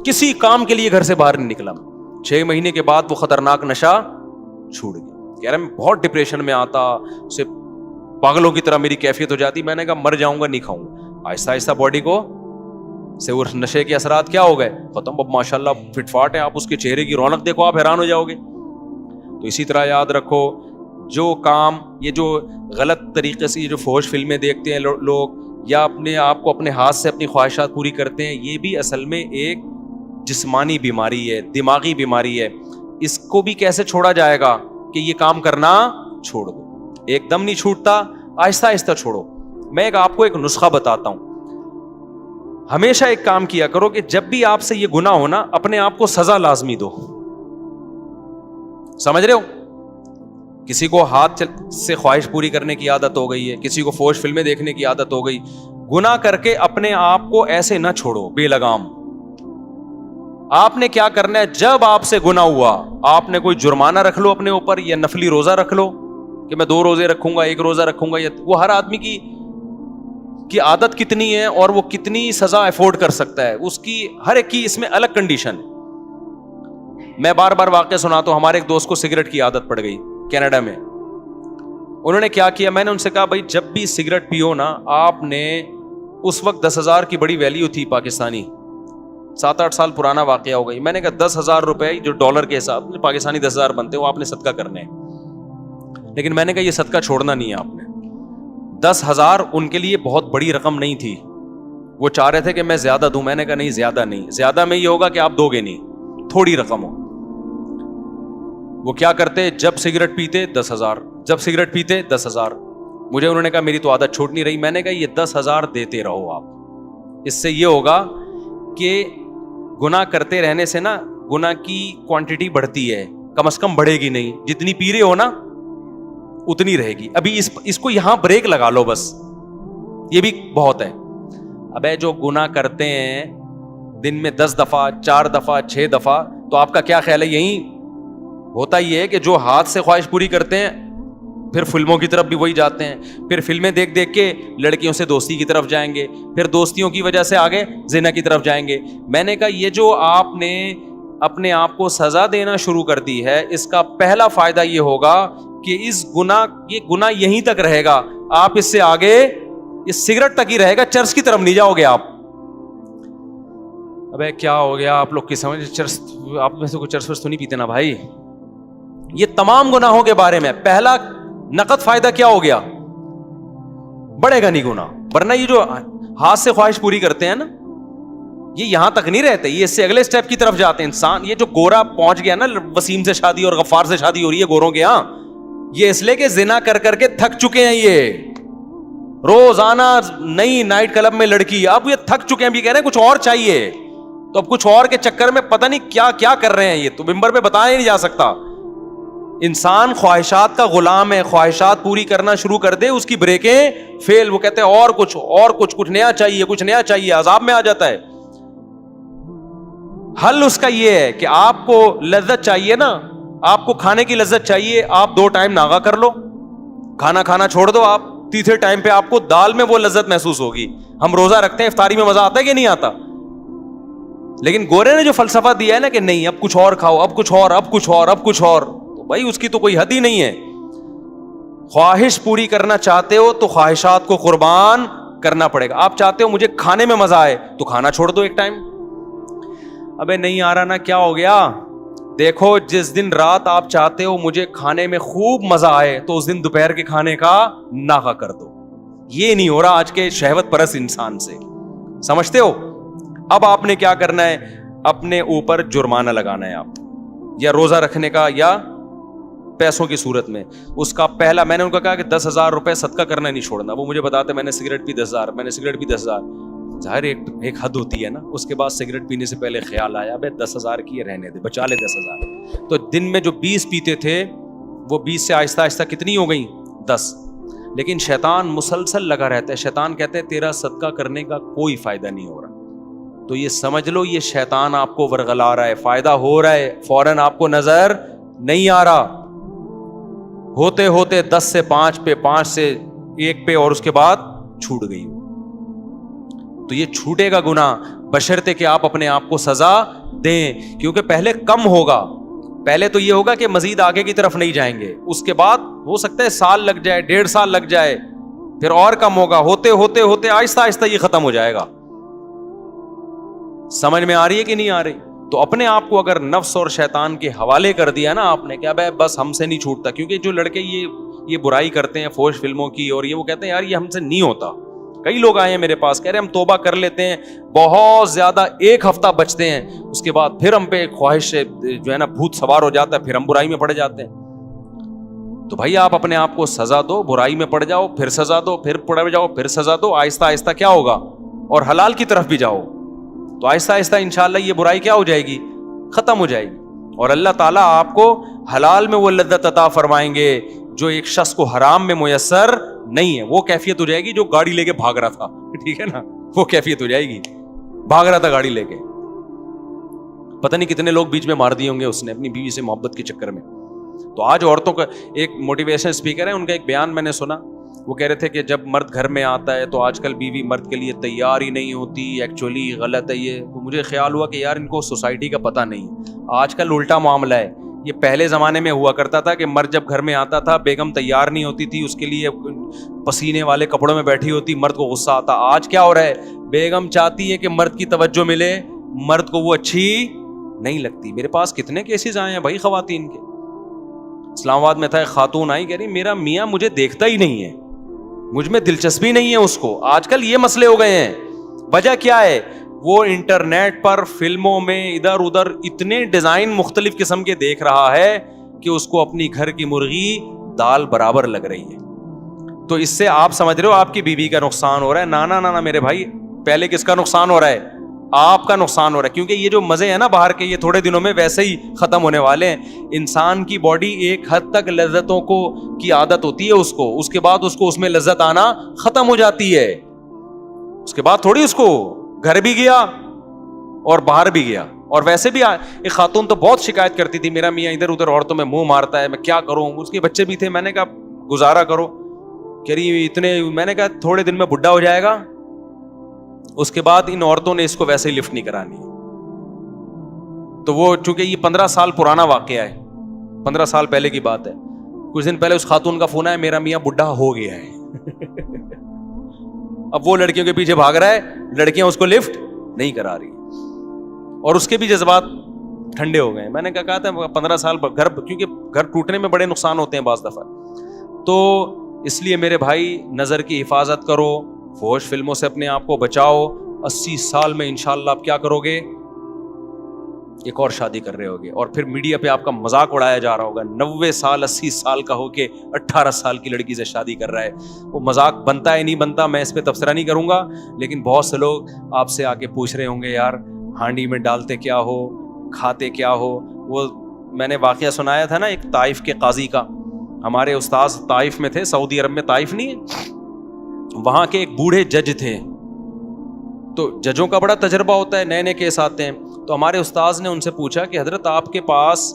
کسی کام کے لیے گھر سے باہر نہیں نکلا. 6 مہینے کے بعد وہ خطرناک نشہ چھوٹ گیا. کہہ رہے میں بہت ڈپریشن میں آتا, اسے پاگلوں کی طرح میری کیفیت ہو جاتی. میں نے کہا مر جاؤں گا نہیں کھاؤں گا. آہستہ آہستہ باڈی کو سے وہ نشے کے اثرات کیا ہو گئے, ختم. اب ماشاءاللہ فٹ فاٹ ہے, آپ اس کے چہرے کی رونق دیکھو, آپ حیران ہو جاؤ گے. تو اسی طرح یاد رکھو, جو کام, یہ جو غلط طریقے سے یہ جو فحش فلمیں دیکھتے ہیں لوگ, یا اپنے آپ کو اپنے ہاتھ سے اپنی خواہشات پوری کرتے ہیں, یہ بھی اصل میں ایک جسمانی بیماری ہے, دماغی بیماری ہے. اس کو بھی کیسے چھوڑا جائے گا کہ یہ کام کرنا چھوڑ دو. ایک دم نہیں چھوٹتا, آہستہ آہستہ چھوڑو. میں آپ کو ایک نسخہ بتاتا ہوں. ہمیشہ ایک کام کیا کرو کہ جب بھی آپ سے یہ گناہ ہو نا, اپنے آپ کو سزا لازمی دو. سمجھ رہے ہو, کسی کو ہاتھ سے خواہش پوری کرنے کی عادت ہو گئی ہے, کسی کو فحش فلمیں دیکھنے کی عادت ہو گئی, گناہ کر کے اپنے آپ کو ایسے نہ چھوڑو بے لگام. آپ نے کیا کرنا ہے, جب آپ سے گناہ ہوا, آپ نے کوئی جرمانہ رکھ لو اپنے اوپر, یا نفلی روزہ رکھ لو کہ میں 2 روزے رکھوں گا, 1 روزہ رکھوں گا. یا وہ ہر آدمی کی عادت کتنی ہے اور وہ کتنی سزا افورڈ کر سکتا ہے, اس کی ہر ایک کی اس میں الگ کنڈیشن ہے. میں بار بار واقعہ سناتا ہوں. ہمارے ایک دوست کو سگریٹ کی عادت پڑ گئی کینیڈا میں. انہوں نے کیا کیا, میں نے ان سے کہا بھائی جب بھی سگریٹ پیو نا, آپ نے اس وقت 10,000 کی بڑی ویلیو تھی پاکستانی, 7-8 سال پرانا واقعہ ہو گئی. میں نے کہا 10,000 روپے جو ڈالر کے حساب میں پاکستانی 10,000 بنتے, وہ آپ نے صدقہ کرنے ہیں. لیکن میں نے کہا یہ صدقہ چھوڑنا نہیں ہے آپ نے. 10,000 ان کے لیے بہت بڑی رقم نہیں تھی, وہ چاہ رہے تھے کہ میں زیادہ دوں. میں نے کہا نہیں, زیادہ نہیں, زیادہ میں یہ ہوگا کہ آپ دو گے نہیں, تھوڑی رقم ہو. وہ کیا کرتے, جب سگریٹ پیتے 10,000, جب سگریٹ پیتے 10,000. مجھے انہوں نے کہا میری تو عادت چھوٹ نہیں رہی. میں نے کہا یہ 10,000 دیتے رہو آپ, اس سے یہ ہوگا کہ گناہ کرتے رہنے سے نا گناہ کی کوانٹٹی بڑھتی ہے, کم از کم بڑھے گی نہیں. جتنی پی رہے ہو نا اتنی رہے گی. ابھی اس کو یہاں بریک لگا لو بس, یہ بھی بہت ہے. ابے جو گناہ کرتے ہیں دن میں 10 دفعہ 4 دفعہ 6 دفعہ, تو آپ کا کیا خیال ہے, یہی ہوتا ہی ہے کہ جو ہاتھ سے خواہش پوری کرتے ہیں پھر فلموں کی طرف بھی وہی جاتے ہیں, پھر فلمیں دیکھ دیکھ کے لڑکیوں سے دوستی کی طرف جائیں گے, پھر دوستیوں کی وجہ سے آگے زنا کی طرف جائیں گے. میں نے کہا یہ جو آپ نے اپنے آپ کو سزا دینا شروع کر دی ہے، اس کا پہلا فائدہ یہ ہوگا کہ یہ گناہ یہیں تک رہے گا، آپ اس سے آگے یہ سگریٹ تک ہی رہے گا، چرس کی طرف نہیں جاؤ گے آپ. ابے کیا ہو گیا آپ لوگ کی سمجھ، چرس آپ میں سے کوئی چرس ورس تو نہیں پیتے نا بھائی. یہ تمام گناہوں کے بارے میں پہلا نقد فائدہ کیا ہو گیا؟ بڑھے گا نہیں گناہ. ورنہ یہ جو ہاتھ سے خواہش پوری کرتے ہیں نا، یہ یہاں تک نہیں رہتے، یہ اس سے اگلے سٹیپ کی طرف جاتے ہیں. انسان یہ جو گورا پہنچ گیا نا، وسیم سے شادی اور غفار سے شادی ہو رہی ہے گوروں کے ہاں، یہ اس لیے کہ زنا کر کر کے تھک چکے ہیں. یہ روزانہ نئی نائٹ کلب میں لڑکی، اب یہ تھک چکے ہیں، بھی کہہ رہے ہیں کچھ اور چاہیے. تو اب کچھ اور کے چکر میں پتہ نہیں کیا کیا کر رہے ہیں. یہ تو ممبر پہ بتایا ہی نہیں جا سکتا. انسان خواہشات کا غلام ہے، خواہشات پوری کرنا شروع کر دے، اس کی بریکیں فیل. وہ کہتے ہیں اور کچھ نیا چاہیے، کچھ نیا چاہیے، عذاب میں آ جاتا ہے. حل اس کا یہ ہے کہ آپ کو لذت چاہیے نا، آپ کو کھانے کی لذت چاہیے، آپ 2 ٹائم ناغا کر لو، کھانا کھانا چھوڑ دو. آپ تیسرے ٹائم پہ آپ کو دال میں وہ لذت محسوس ہوگی. ہم روزہ رکھتے ہیں، افطاری میں مزہ آتا ہے کہ نہیں آتا؟ لیکن گورے نے جو فلسفہ دیا ہے نا کہ نہیں اب کچھ اور کھاؤ، اب کچھ اور، اب کچھ اور، اب کچھ اور، تو بھائی اس کی تو کوئی حد ہی نہیں ہے. خواہش پوری کرنا چاہتے ہو تو خواہشات کو قربان کرنا پڑے گا. آپ چاہتے ہو مجھے کھانے میں مزہ آئے تو کھانا چھوڑ دو ایک ٹائم. ابے نہیں آ رہا نا، کیا ہو گیا؟ دیکھو جس دن رات آپ چاہتے ہو مجھے کھانے میں خوب مزہ آئے تو اس دن دوپہر کے کھانے کا ناغا کر دو. یہ نہیں ہو رہا آج کے شہوت پرست انسان سے، سمجھتے ہو؟ اب آپ نے کیا کرنا ہے؟ اپنے اوپر جرمانہ لگانا ہے آپ، یا روزہ رکھنے کا یا پیسوں کی صورت میں. اس کا پہلا میں نے ان کو کہا کہ 10,000 روپے صدقہ کرنا نہیں چھوڑنا. وہ مجھے بتاتے میں نے سگریٹ پی 10,000، میں نے سگریٹ پی 10,000. ظاہر ایک حد ہوتی ہے نا. اس کے بعد سگریٹ پینے سے پہلے خیال آیا بھائی 10,000 کی رہنے دے، بچا لے 10,000. تو دن میں جو 20 پیتے تھے وہ 20 سے آہستہ آہستہ کتنی ہو گئی؟ 10. لیکن شیطان مسلسل لگا رہتا ہے. شیطان کہتے ہیں تیرا صدقہ کرنے کا کوئی فائدہ نہیں ہو رہا. تو یہ سمجھ لو یہ شیطان آپ کو ورغلا رہا ہے، فائدہ ہو رہا ہے، فوراً آپ کو نظر نہیں آ رہا. ہوتے ہوتے 10 سے 5 پہ، 5 سے 1 پہ، اور اس کے بعد چھوٹ گئی. تو یہ چھوٹے گا گناہ بشرطے کہ آپ اپنے آپ کو سزا دیں. کیونکہ پہلے کم ہوگا، پہلے تو یہ ہوگا کہ مزید آگے کی طرف نہیں جائیں گے، اس کے بعد ہو سکتا ہے سال لگ جائے، 1.5 سال لگ جائے، پھر اور کم ہوگا. ہوتے ہوتے ہوتے آہستہ آہستہ یہ ختم ہو جائے گا. سمجھ میں آ رہی ہے کہ نہیں آ رہی؟ تو اپنے آپ کو اگر نفس اور شیطان کے حوالے کر دیا نا آپ نے، کیا بس ہم سے نہیں چھوٹتا. کیونکہ جو لڑکے یہ برائی کرتے ہیں فوش فلموں کی، اور یہ وہ کہتے ہیں یار یہ ہم سے نہیں ہوتا. کئی لوگ آئے ہیں میرے پاس کہہ رہے ہیں ہم توبہ کر لیتے ہیں بہت زیادہ، 1 ہفتہ بچتے ہیں، اس کے بعد پھر ہم پہ خواہش سے جو ہے نا بھوت سوار ہو جاتا ہے، پھر ہم برائی میں پڑ جاتے ہیں. تو بھائی آپ اپنے آپ کو سزا دو، برائی میں پڑ جاؤ، پھر سزا دو، پھر پڑ جاؤ، پھر سزا دو. آہستہ آہستہ کیا ہوگا؟ اور حلال کی طرف بھی جاؤ تو آہستہ آہستہ انشاءاللہ یہ برائی کیا ہو جائے گی؟ ختم ہو جائے گی. اور اللہ تعالیٰ آپ کو حلال میں وہ لذت عطا فرمائیں گے جو ایک شخص کو حرام میں میسر نہیں ہے. وہ کیفیت ہو جائے گی جو گاڑی لے کے بھاگ رہا تھا، ٹھیک ہے نا، وہ کیفیت ہو جائے گی. بھاگ رہا تھا گاڑی لے کے، پتہ نہیں کتنے لوگ بیچ میں مار دیے ہوں گے اس نے اپنی بیوی سے محبت کے چکر میں. تو آج عورتوں کا ایک موٹیویشن اسپیکر ہے، ان کا ایک بیان میں نے سنا، وہ کہہ رہے تھے کہ جب مرد گھر میں آتا ہے تو آج کل بیوی مرد کے لیے تیار ہی نہیں ہوتی. ایکچولی غلط ہے یہ. تو مجھے خیال ہوا کہ یار ان کو سوسائٹی کا پتہ نہیں. آج کل الٹا معاملہ ہے. یہ پہلے زمانے میں ہوا کرتا تھا کہ مرد جب گھر میں آتا تھا بیگم تیار نہیں ہوتی تھی، اس کے لیے پسینے والے کپڑوں میں بیٹھی ہوتی، مرد کو غصہ آتا. آج کیا ہو رہا ہے؟ بیگم چاہتی ہے کہ مرد کی توجہ ملے، مرد کو وہ اچھی نہیں لگتی. میرے پاس کتنے کیسز آئے ہیں بھائی خواتین کے. اسلام آباد میں تھا ایک خاتون آئی، کہہ رہی میرا میاں مجھے دیکھتا ہی نہیں ہے، مجھ میں دلچسپی نہیں ہے اس کو. آج کل یہ مسئلے ہو گئے ہیں. وجہ کیا ہے؟ وہ انٹرنیٹ پر فلموں میں ادھر ادھر اتنے ڈیزائن مختلف قسم کے دیکھ رہا ہے کہ اس کو اپنی گھر کی مرغی دال برابر لگ رہی ہے. تو اس سے آپ سمجھ رہے ہو آپ کی بیوی کا نقصان ہو رہا ہے. نانا نانا میرے بھائی، پہلے کس کا نقصان ہو رہا ہے؟ آپ کا نقصان ہو رہا ہے. کیونکہ یہ جو مزے ہیں نا باہر کے، یہ تھوڑے دنوں میں ویسے ہی ختم ہونے والے ہیں. انسان کی باڈی ایک حد تک لذتوں کی عادت ہوتی ہے اس کے بعد اس میں لذت آنا ختم ہو جاتی ہے. اس کے بعد تھوڑی اس کو گھر بھی گیا اور باہر بھی گیا. اور ویسے بھی ایک خاتون تو بہت شکایت کرتی تھی میرا میاں ادھر ادھر عورتوں میں منہ مارتا ہے، میں کیا کروں. اس کے بچے بھی تھے. میں نے کہا گزارا کرو. کہہ رہی اتنے، میں نے کہا تھوڑے دن میں بڈھا ہو جائے گا، اس کے بعد ان عورتوں نے اس کو ویسے ہی لفٹ نہیں کرانی. تو وہ چونکہ یہ 15 سال پرانا واقعہ ہے, 15 سال پہلے کی بات ہے, کچھ دن پہلے اس خاتون کا فون آیا, میرا میاں بڈھا ہو گیا ہے. اب وہ لڑکیوں کے پیچھے بھاگ رہا ہے, لڑکیاں اس کو لفٹ نہیں کرا رہی, اور اس کے بھی جذبات ٹھنڈے ہو گئے. میں نے کہا تھا 15 سال گھر, کیونکہ گھر ٹوٹنے میں بڑے نقصان ہوتے ہیں بعض دفعہ, تو اس لیے میرے بھائی نظر کی حفاظت کرو, فحش فلموں سے اپنے آپ کو بچاؤ. 80 سال میں انشاءاللہ آپ کیا کرو گے, ایک اور شادی کر رہے ہوگے, اور پھر میڈیا پہ آپ کا مذاق اڑایا جا رہا ہوگا. 90 سال 80 سال کا ہو کے 18 سال کی لڑکی سے شادی کر رہا ہے. وہ مذاق بنتا ہے نہیں بنتا, میں اس پہ تبصرہ نہیں کروں گا, لیکن بہت سے لوگ آپ سے آ کے پوچھ رہے ہوں گے, یار ہانڈی میں ڈالتے کیا ہو, کھاتے کیا ہو. وہ میں نے واقعہ سنایا تھا نا ایک طائف کے قاضی کا. ہمارے استاذ طائف میں تھے, سعودی عرب میں طائف نہیں ہے, وہاں کے ایک بوڑھے جج تھے. تو ججوں کا بڑا تجربہ ہوتا ہے, نئے نئے کیس آتے ہیں. تو ہمارے استاذ نے ان سے پوچھا کہ حضرت آپ کے پاس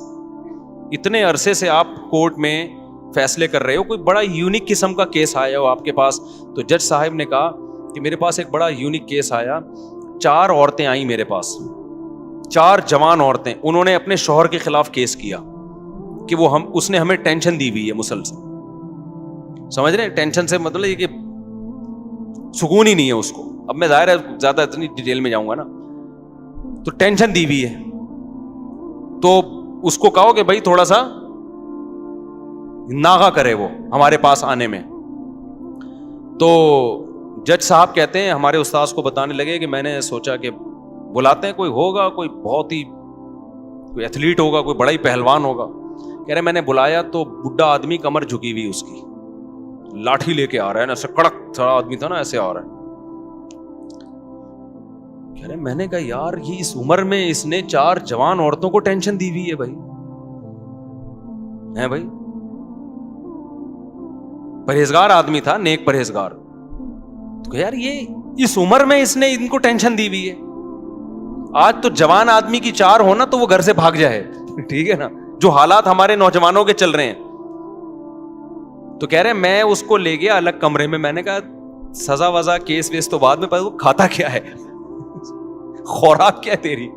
اتنے عرصے سے آپ کورٹ میں فیصلے کر رہے ہو, کوئی بڑا یونیک قسم کا کیس آیا ہو آپ کے پاس؟ تو جج صاحب نے کہا کہ میرے پاس ایک بڑا یونیک کیس آیا. 4 عورتیں آئیں میرے پاس, 4 جوان عورتیں, انہوں نے اپنے شوہر کے خلاف کیس کیا کہ وہ اس نے ہمیں ٹینشن دی ہوئی ہے مسلسل. سمجھ رہے ہیں ٹینشن سے مطلب یہ کہ سکون ہی نہیں ہے اس کو. اب میں ظاہر ہے زیادہ اتنی ڈیٹیل میں جاؤں گا نا, تو ٹینشن دی ہوئی ہے. تو اس کو کہو کہ بھائی تھوڑا سا ناغہ کرے وہ ہمارے پاس آنے میں. تو جج صاحب کہتے ہیں, ہمارے استاذ کو بتانے لگے کہ میں نے سوچا کہ بلاتے ہیں, کوئی ہوگا, کوئی بہت ہی کوئی ایتھلیٹ ہوگا, کوئی بڑا ہی پہلوان ہوگا. کہہ رہے میں نے بلایا تو بڈھا آدمی, کمر جھکی ہوئی اس کی, لاٹھی لے کے آ رہا ہے نا, ایسے کڑک تھا آدمی تھا نا, ایسے آ رہا ہے. کہہ رہے میں نے کہا یار یہ اس عمر میں اس نے 4 جوان عورتوں کو ٹینشن دی ہوئی ہے بھائی, ہیں بھائی, پرہیزگار آدمی تھا, نیک پرہیزگار. تو یار یہ اس عمر میں اس نے ان کو ٹینشن دی ہوئی ہے. آج تو جوان آدمی کی 4 ہونا تو وہ گھر سے بھاگ جائے, ٹھیک ہے نا, جو حالات ہمارے نوجوانوں کے چل رہے ہیں. تو کہہ رہے میں اس کو لے گیا الگ کمرے میں, میں نے کہا سزا وزا کیس ویس تو بعد میں, پتا کھاتا کیا ہے, خوراک کیا ہے تیری؟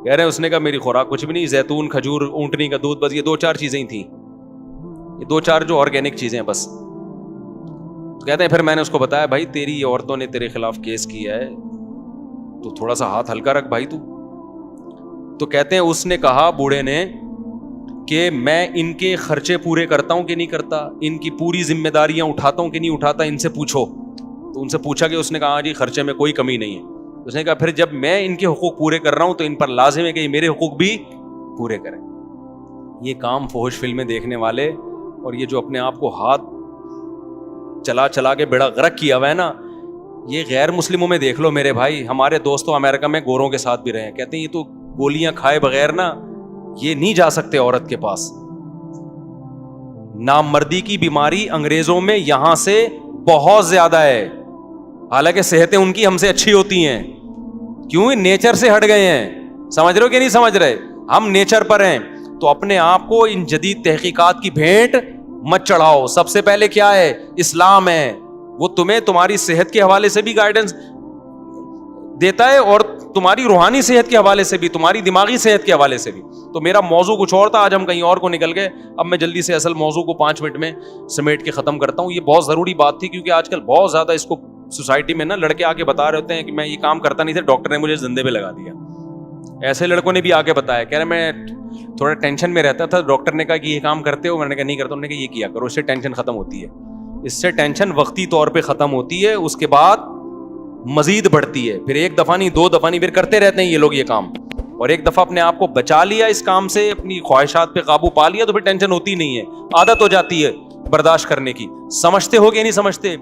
کہہ رہے اس نے کہا میری خوراک کچھ بھی نہیں, زیتون, کھجور, اونٹنی کا دودھ, بس یہ 2-4 چیزیں ہی تھیں, یہ 2-4 جو آرگینک چیزیں ہیں بس. تو کہتے ہیں پھر میں نے اس کو بتایا بھائی تیری عورتوں نے تیرے خلاف کیس کیا ہے, تو تھوڑا سا ہاتھ ہلکا رکھ بھائی تو. تو کہتے ہیں اس نے کہا بوڑھے نے کہ میں ان کے خرچے پورے کرتا ہوں کہ نہیں کرتا, ان کی پوری ذمہ داریاں اٹھاتا ہوں کہ نہیں اٹھاتا, ان سے پوچھو. تو ان سے پوچھا کہ اس نے کہا ہاں جی خرچے میں کوئی کمی نہیں ہے. اس نے کہا پھر جب میں ان کے حقوق پورے کر رہا ہوں تو ان پر لازم ہے کہ یہ میرے حقوق بھی پورے کریں. یہ کام فحش فلمیں دیکھنے والے اور یہ جو اپنے آپ کو ہاتھ چلا چلا کے بیڑا غرق کیا ہوا ہے نا, یہ غیر مسلموں میں دیکھ لو میرے بھائی. ہمارے دوستوں امریکہ میں گوروں کے ساتھ بھی رہے ہیں, کہتے ہیں یہ تو گولیاں کھائے بغیر نا یہ نہیں جا سکتے عورت کے پاس. نامردی کی بیماری انگریزوں میں یہاں سے بہت زیادہ ہے, حالانکہ صحتیں ان کی ہم سے اچھی ہوتی ہیں. کیوں؟ نیچر سے ہٹ گئے ہیں. سمجھ رہے ہو کہ نہیں سمجھ رہے؟ ہم نیچر پر ہیں. تو اپنے آپ کو ان جدید تحقیقات کی بھینٹ مت چڑھاؤ. سب سے پہلے کیا ہے؟ اسلام ہے. وہ تمہیں تمہاری صحت کے حوالے سے بھی گائیڈنس دیتا ہے اور تمہاری روحانی صحت کے حوالے سے بھی, تمہاری دماغی صحت کے حوالے سے بھی. تو میرا موضوع کچھ اور تھا, آج ہم کہیں اور کو نکل گئے. اب میں جلدی سے اصل موضوع کو 5 منٹ میں سمیٹ کے ختم کرتا ہوں. یہ بہت ضروری بات تھی کیونکہ آج کل بہت زیادہ اس کو سوسائٹی میں نا لڑکے آ کے بتا رہے ہوتے ہیں کہ میں یہ کام کرتا نہیں تھا, ڈاکٹر نے مجھے زندے پہ لگا دیا. ایسے لڑکوں نے بھی آ کے بتایا, کہہ رہے میں تھوڑا ٹینشن میں رہتا تھا, ڈاکٹر نے کہا کہ یہ کام کرتے ہو, میں نے کہا نہیں کرتا. انہوں نے کہا یہ کیا کرو, اس سے ٹینشن ختم ہوتی ہے. اس سے ٹینشن وقتی طور پہ ختم ہوتی ہے, اس کے بعد مزید بڑھتی ہے. پھر 1 دفعہ نہیں 2 دفعہ نہیں, پھر کرتے رہتے ہیں یہ لوگ یہ کام. اور ایک دفعہ اپنے آپ کو بچا لیا اس کام سے, اپنی خواہشات پہ قابو پا لیا, تو پھر ٹینشن ہوتی نہیں ہے, عادت ہو جاتی ہے برداشت کرنے کی. سمجھتے ہو کہ نہیں سمجھتے؟